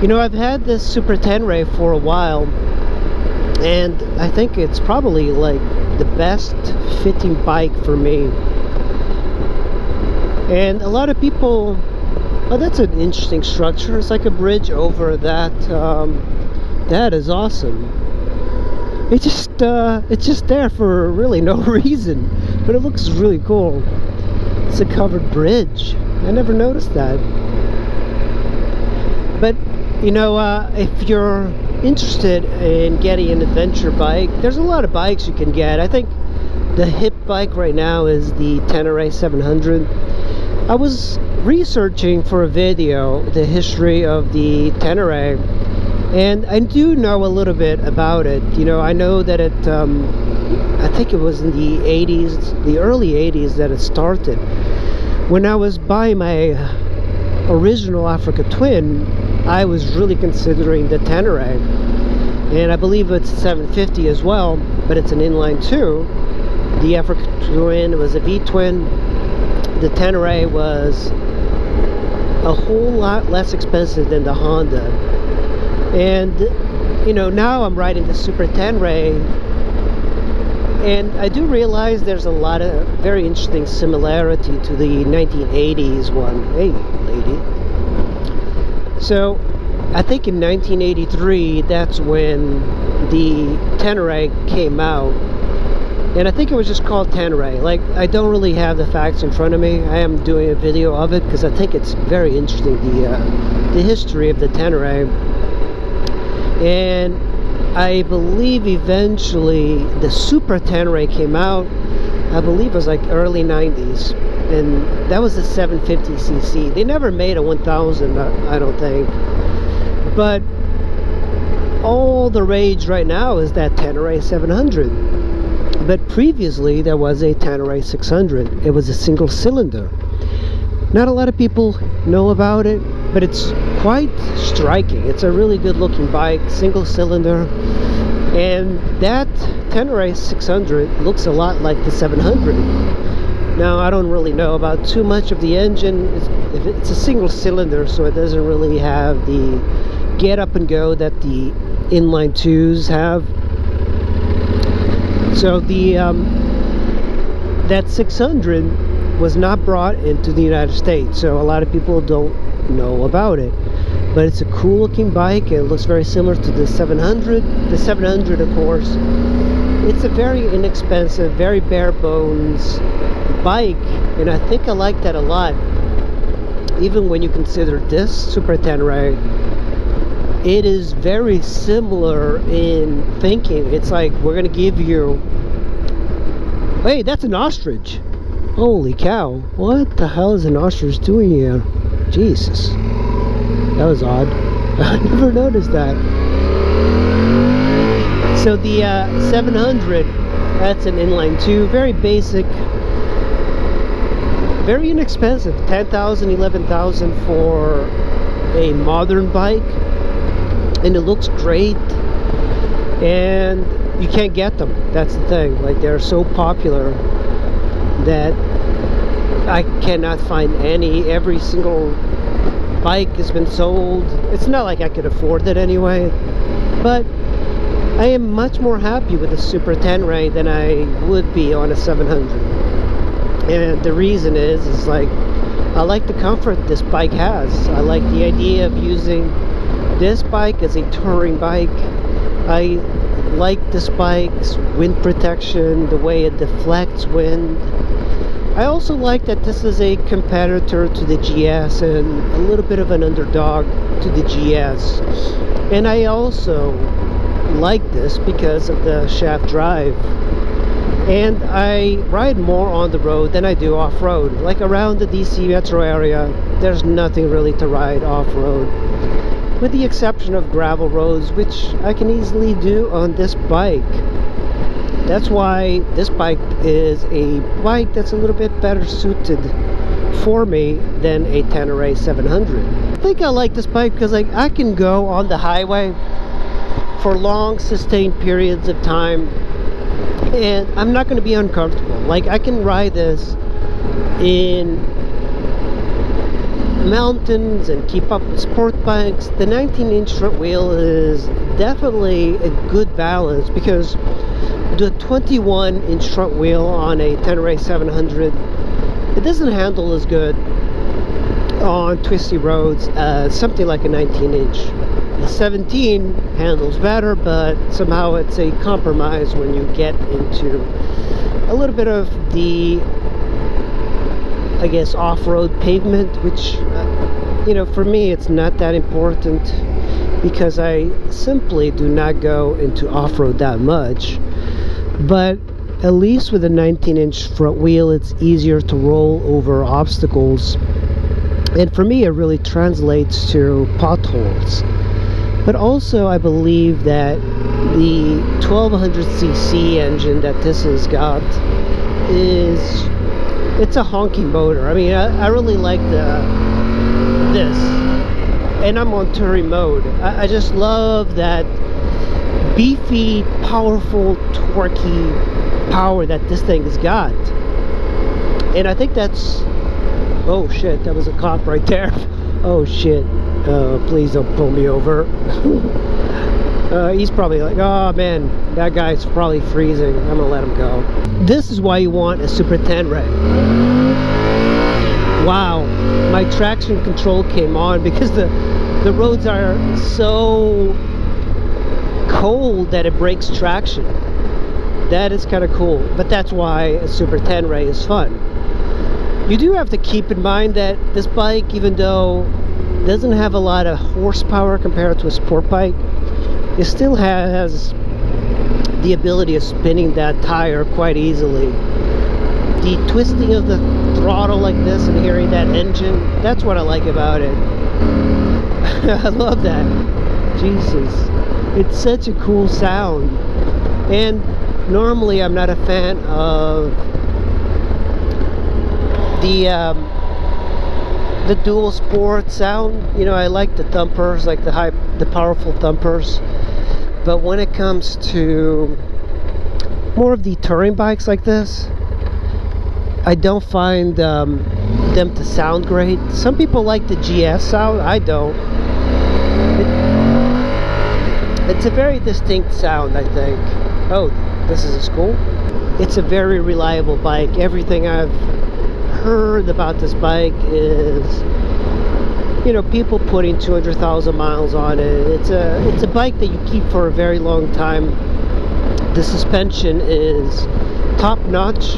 You know, I've had this Super Tenere for a while, and I think it's probably like the best fitting bike for me. And a lot of people, oh, that's an interesting structure. It's like a bridge over that. That is awesome. It's just there for really no reason, but it looks really cool. It's a covered bridge. I never noticed that. But you know, if you're interested in getting an adventure bike, there's a lot of bikes you can get. I think the hip bike right now is the Tenere 700. I was researching for a video the history of the Tenere, and I do know a little bit about it. You know, I know that it, I think it was in the 80s, the early 80s that it started. When I was buying my original Africa Twin, I was really considering the Tenere, and I believe it's 750 as well, but it's an inline 2. The Africa Twin was a V-twin. The Tenere was a whole lot less expensive than the Honda. And you know, now I'm riding the Super Tenere, and I do realize there's a lot of very interesting similarity to the 1980s one. Hey, lady. So I think in 1983, that's when the Tenere came out, and I think it was just called Tenere. Like, I don't really have the facts in front of me. I am doing a video of it because I think it's very interesting, the history of the Tenere. And I believe eventually the Super Tenere came out, I believe it was like early 90s, and that was a 750cc. They never made a 1000, I don't think. But all the rage right now is that Tenere 700. But previously there was a Tenere 600. It was a single cylinder. Not a lot of people know about it, but it's quite striking. It's a really good looking bike, single cylinder, and that Tenere 600 looks a lot like the 700. Now, I don't really know about too much of the engine. It's a single cylinder, so it doesn't really have the get up and go that the inline 2s have. So the that 600 was not brought into the United States, so a lot of people don't know about it. But it's a cool looking bike. It looks very similar to the 700. The 700, of course, it's a very inexpensive, very bare bones bike, and I think I like that a lot. Even when you consider this Super Tenere, it is very similar in thinking. It's like, we're gonna give you, hey, that's an ostrich. Holy cow, what the hell is an ostrich doing here? Jesus, that was odd. I never noticed that. So the 700, that's an inline 2, very basic, very inexpensive, 10,000, 11,000 for a modern bike, and it looks great, and you can't get them. That's the thing. Like, they're so popular that I cannot find any. Every single bike has been sold. It's not like I could afford it anyway, but I am much more happy with the Super Tenere than I would be on a 700. And the reason is like, I like the comfort this bike has. I like the idea of using this bike as a touring bike. I like this bike's wind protection, the way it deflects wind. I also like that this is a competitor to the GS and a little bit of an underdog to the GS. And I also like this because of the shaft drive. And I ride more on the road than I do off-road. Like around the DC metro area, there's nothing really to ride off-road, with the exception of gravel roads, which I can easily do on this bike. That's why this bike is a bike that's a little bit better suited for me than a Tenere 700. I think I like this bike because I can go on the highway for long sustained periods of time, and I'm not going to be uncomfortable. Like, I can ride this in mountains and keep up with sport bikes, the 19-inch front wheel is definitely a good balance, because the 21-inch front wheel on a Tenere 700, it doesn't handle as good on twisty roads as something like a 19-inch. The 17 handles better, but somehow it's a compromise when you get into a little bit of the, I guess, off-road pavement, which you know, for me it's not that important, because I simply do not go into off-road that much. But at least with a 19-inch front wheel, it's easier to roll over obstacles, and for me it really translates to potholes. But also I believe that the 1200cc engine that this has got it's a honky motor. I mean, I really like this, and I'm on touring mode. I just love that beefy, powerful, torquey power that this thing has got. And I think that's, oh shit, that was a cop right there. Oh shit, please don't pull me over. He's probably like, oh man, that guy's probably freezing, I'm gonna let him go. This is why you want a Super Tenere. Wow, my traction control came on because the roads are so cold that it breaks traction. That is kind of cool, but that's why a Super Tenere is fun. You do have to keep in mind that this bike, even though it doesn't have a lot of horsepower compared to a sport bike, it still has the ability of spinning that tire quite easily. The twisting of the throttle like this and hearing that engine, that's what I like about it. I love that. Jesus, it's such a cool sound. And normally I'm not a fan of the dual sport sound. You know, I like the thumpers, like the powerful thumpers. But when it comes to more of the touring bikes like this, I don't find them to sound great. Some people like the GS sound, I don't. It's a very distinct sound, I think. Oh, this is a school? It's a very reliable bike. Everything I've heard about this bike is, you know, people putting 200,000 miles on it. It's a bike that you keep for a very long time. The suspension is top notch.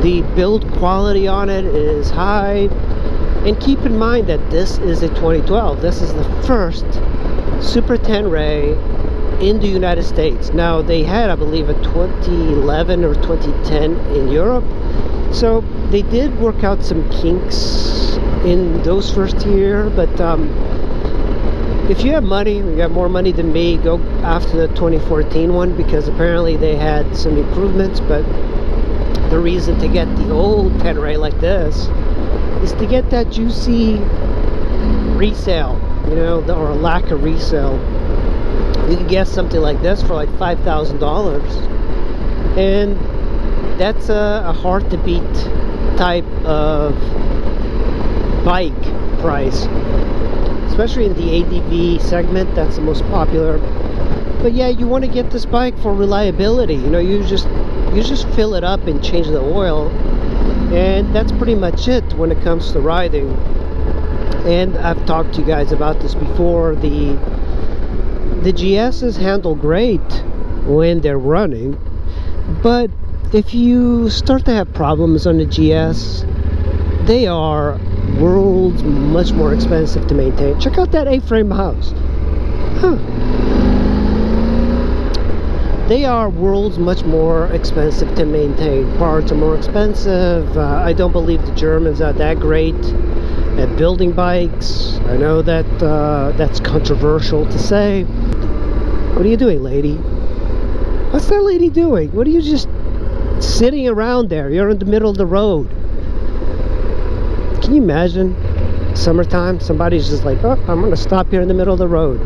The build quality on it is high. And keep in mind that this is a 2012. This is the first Super Tenere in the United States. Now, they had, I believe, a 2011 or 2010 in Europe. So they did work out some kinks in those first year, but if you have money, you got more money than me, go after the 2014 one, because apparently they had some improvements. But the reason to get the old Tenere like this is to get that juicy resale, you know, or a lack of resale. You can get something like this for like $5,000, and that's a hard to beat type of bike price, especially in the ADV segment. That's the most popular. But yeah, you want to get this bike for reliability. You know, you just fill it up and change the oil, and that's pretty much it when it comes to riding. And I've talked to you guys about this before. The GSs handle great when they're running, but if you start to have problems on the GS, they are worlds much more expensive to maintain. Check out that A-frame house. Huh. They are worlds much more expensive to maintain. Parts are more expensive. I don't believe the Germans are that great at building bikes. I know that that's controversial to say. What are you doing, lady? What's that lady doing? What are you just sitting around there? You're in the middle of the road. Can you imagine summertime? Somebody's just like, oh, I'm gonna stop here in the middle of the road.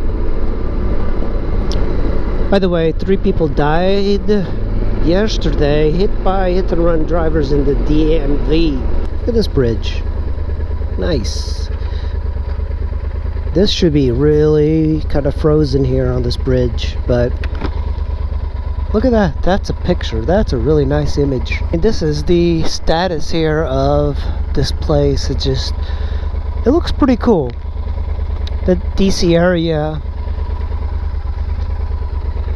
By the way, 3 people died yesterday hit by hit-and-run drivers in the DMV. Look at this bridge. Nice. This should be really kind of frozen here on this bridge, but look at that. That's a picture. That's a really nice image. And this is the status here of this place. It looks pretty cool. The DC area,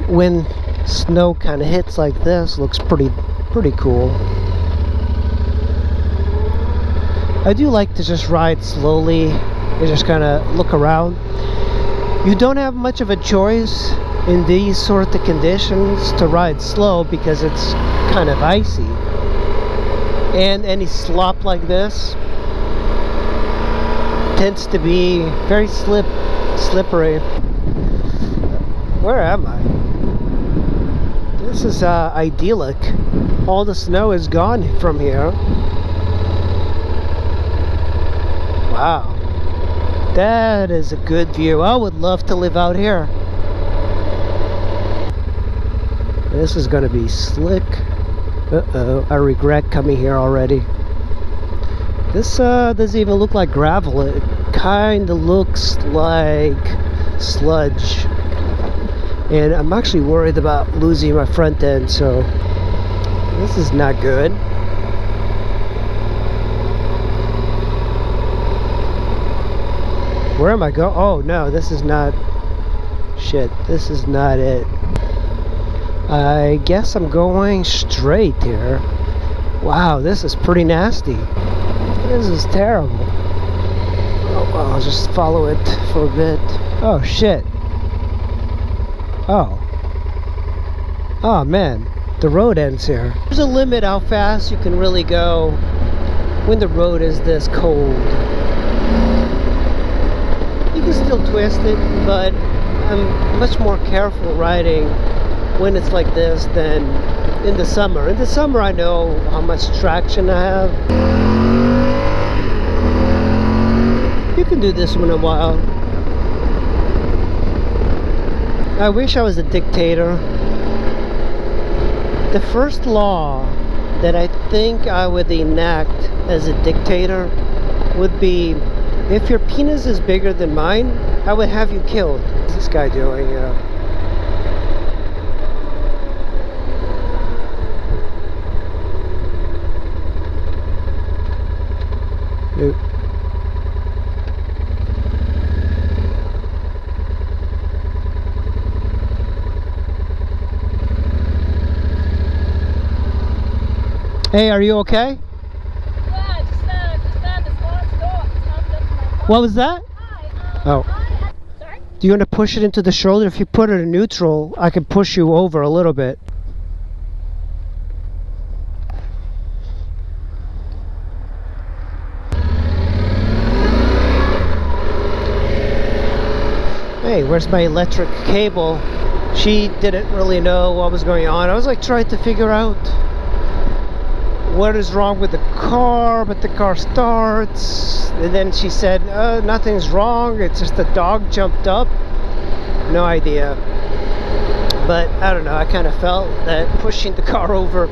when snow kind of hits like this, looks pretty cool. I do like to just ride slowly and just kind of look around. You don't have much of a choice in these sort of conditions to ride slow because it's kind of icy, and any slop like this tends to be very slippery. Where am I? This is idyllic. All the snow is gone from here. Wow, that is a good view. I would love to live out here. This is gonna be slick. Uh-oh, I regret coming here already. This doesn't even look like gravel. It kinda looks like sludge. And I'm actually worried about losing my front end, so this is not good. Where am I going? Oh no, this is not... Shit, this is not it. I guess I'm going straight here. Wow, this is pretty nasty. This is terrible. Oh, well, I'll just follow it for a bit. Oh shit. Oh man, the road ends here. There's a limit how fast you can really go when the road is this cold. You can still twist it, but I'm much more careful riding when it's like this than in the summer. In the summer I know how much traction I have. You can do this one in a while. I wish I was a dictator. The first law that I think I would enact as a dictator would be, if your penis is bigger than mine, I would have you killed. What's this guy doing? Nope. Hey, are you okay? Yeah, just the small store. What was that? Oh. Sorry? Do you want to push it into the shoulder? If you put it in neutral, I can push you over a little bit. Hey, where's my electric cable? She didn't really know what was going on. I was like trying to figure out what is wrong with the car, but the car starts, and then she said nothing's wrong, it's just the dog jumped up. No idea, but I don't know, I kind of felt that pushing the car over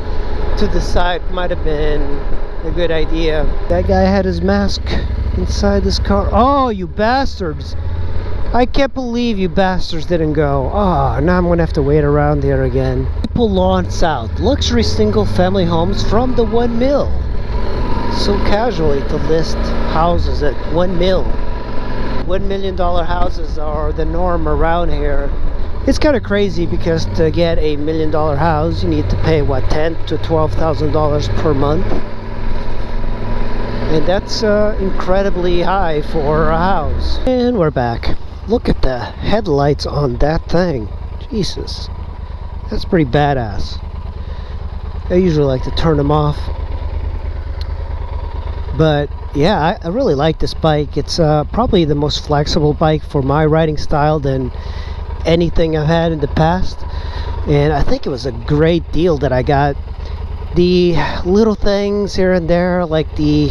to the side might have been a good idea. That guy had his mask inside this car. Oh, you bastards, I can't believe you bastards didn't go. Oh, now I'm gonna have to wait around here again. Maple Lawn South, luxury single family homes from the 1 mil. So casually to list houses at 1 mil. $1 million houses are the norm around here. It's kind of crazy because to get a $1 million house you need to pay what, $10,000 to $12,000 per month, and that's incredibly high for a house. And we're back. Look at the headlights on that thing. Jesus, that's pretty badass. I usually like to turn them off, but yeah, I really like this bike. It's probably the most flexible bike for my riding style than anything I've had in the past, and I think it was a great deal that I got. The little things here and there, like the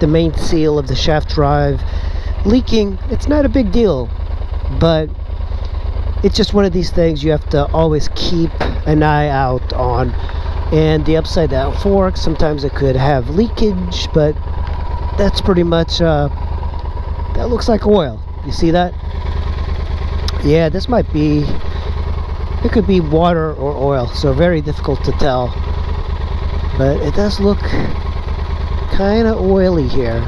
main seal of the shaft drive leaking, it's not a big deal, but it's just one of these things you have to always keep an eye out on. And the upside down fork, sometimes it could have leakage, but that's pretty much That looks like oil. You see that? Yeah, this might be, it could be water or oil, so very difficult to tell. But it does look kind of oily here.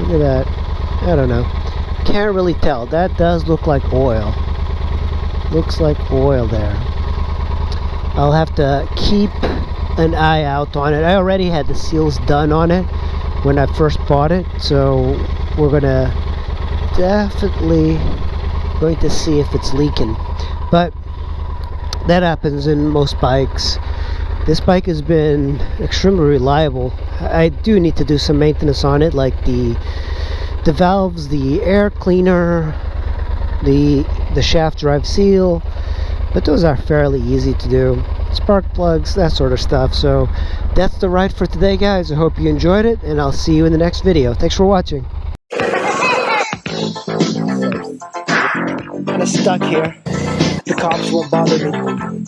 Look at that. I don't know. Can't really tell. That does look like oil. Looks like oil there. I'll have to keep an eye out on it. I already had the seals done on it when I first bought it, so we're gonna definitely going to see if it's leaking. But that happens in most bikes. This bike has been extremely reliable. I do need to do some maintenance on it, like the valves, the air cleaner, the shaft drive seal, but those are fairly easy to do. Spark plugs, that sort of stuff. So that's the ride for today, guys. I hope you enjoyed it, and I'll see you in the next video. Thanks for watching. Kind of stuck here. The cops won't bother me.